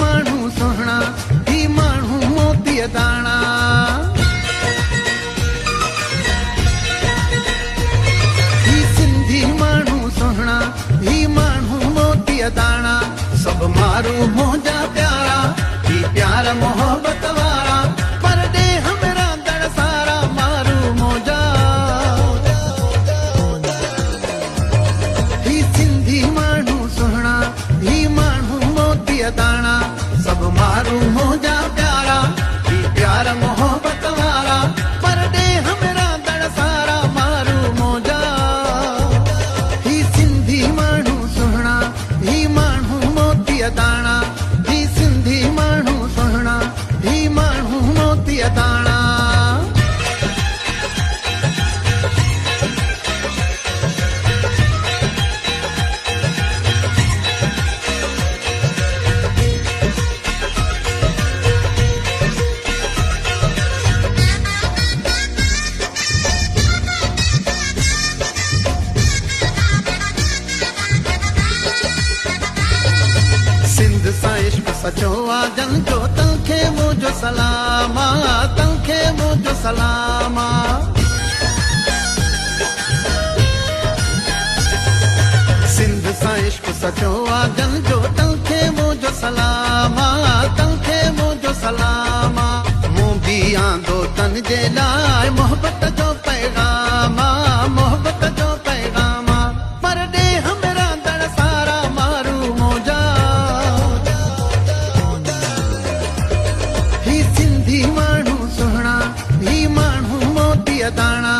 माण्हू सुहिणा, ही माण्हू मोतीअ दाणा। ही सिंधी माण्हू सुहिणा, ही माण्हू मोतीअ दाणा। सभु माण्हू मुंहिंजा प्यारा, ही प्यार मोहबत वारा, पर ॾे हमरा दड़ सारा मारू मौजा। ही सिंधी माण्हू सुहिणा, ही माण्हू मोतीअ दाणा। सभु माण्हू मुंहिंजा प्यारा, ही प्यार मोहबत वारा, पर ॾे हमरा दड़ सारा मारू मौजा। ही सिंधी माण्हू सुहिणा, ही माण्हू मोतीअ दाणा। ही सिंधी माण्हू सुहिणा, ही माण्हू मोतीअ दाणा। सिंध सां इश्क सचो आ जन जो, तंखे मुंहिंजो सलाम आ, तंखे मुंहिंजो सलाम आ। सिंध सां इश्क सचो आ जन जो, तंखे मुंहिंजो सलाम आ, तंखे मुंहिंजो सलाम आ। मूं बि आंदो तन जे लाइ मोहबत जो पैगाम आ, मोहबत जो पैगाम आ, पर ॾे हमरा दड़ सारा मारू मौजा। ही सिंधी माण्हू सुहिणा, ही माण्हू मोतीअ दाणा।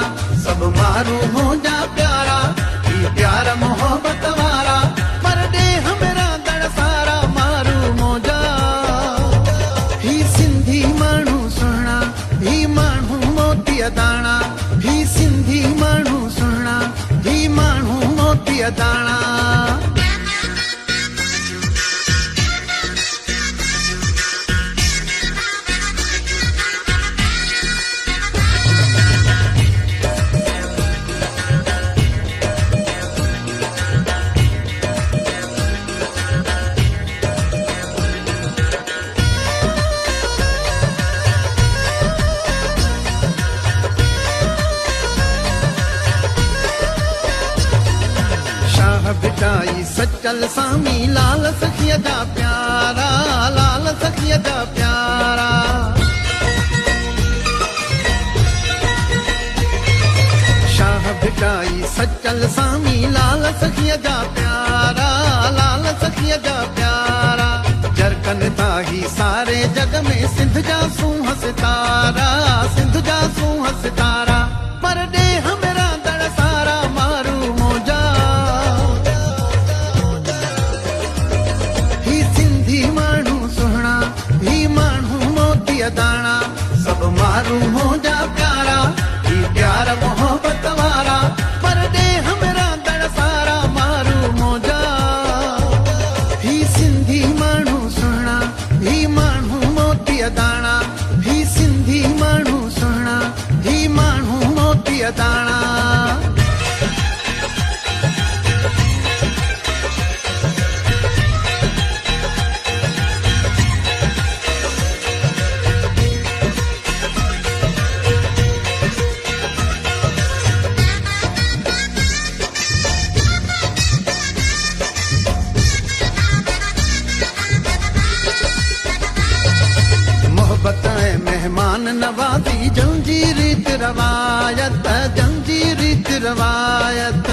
सभु माण्हू मुंहिंजा प्यारा, ही प्यार मोहबत वारा, पर ॾे हमरा दड़ सारा मारू मौजा। ही सिंधी माण्हू सुहिणा, ही माण्हू मोतीअ दाणा। ही सिंधी माण्हू सुहिणा, ही माण्हू मोतीअ दाणा। शाह बिटाई सचल सामी, लाल सखीअ जा प्यारा, लाल सखीअ जा प्यारा। शाह बिटाई सचल सामी, लाल सखीअ जा प्यारा, लाल सखीअ जा प्यारा। जरकन ताही सारे जग में सिंध जा सूंह सितारा, सिंध जा सूंह सितारा, पर ॾे हमरा दड़ सारा मारू मौजा। ही सिंधी माण्हू सुहिणा, ही माण्हू मोतीअ दाणा। सभु माण्हू मुंहिंजा प्यारा, ही प्यार मोहबत वारा, पर ॾे हमरा दड़ सारा मारू मौजा। ही सिंधी माण्हू सुहिणा, ही माण्हू मोतीअ दाणा। ही सिंधी माण्हू सुहिणा, ही माण्हू मोतीअ दाणा। मोहब्बत ऐं मेहमान नवाज़ी, जंजी रीत रवायत, जंजी रीत रवायत।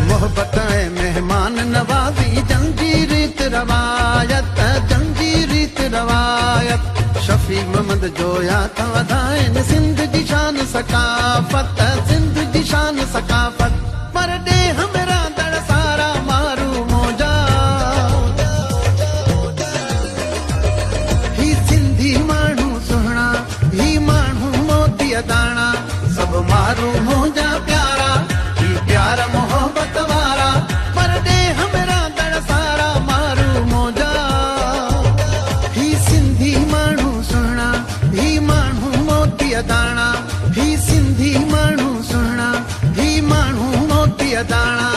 मोहब्बत ऐं मेहमान नवाज़ी, जंजी रीत रवायत, जंजी रीत रवायत। शफी मोहम्मद जोया था वधाइनि सिंध जी शान सकाफ़त, सिंध जी शान सकाफ़त, पर ॾे हमरा दड़ सारा मारू मौजा। ही सिंधी माण्हू सुहिणा, ही माण्हू मोतीअ दाणा। सभु माण्हू मुंहिंजा प्यारा, ही प्यार मोहबत वारा, पर ॾे हमरा दड़ सारा मारू मौजा। ही सिंधी माण्हू सुहिणा, ही माण्हू मोतीअ दाणा। ही सिंधी माण्हू सुहिणा, ही माण्हू मोतीअ दाणा।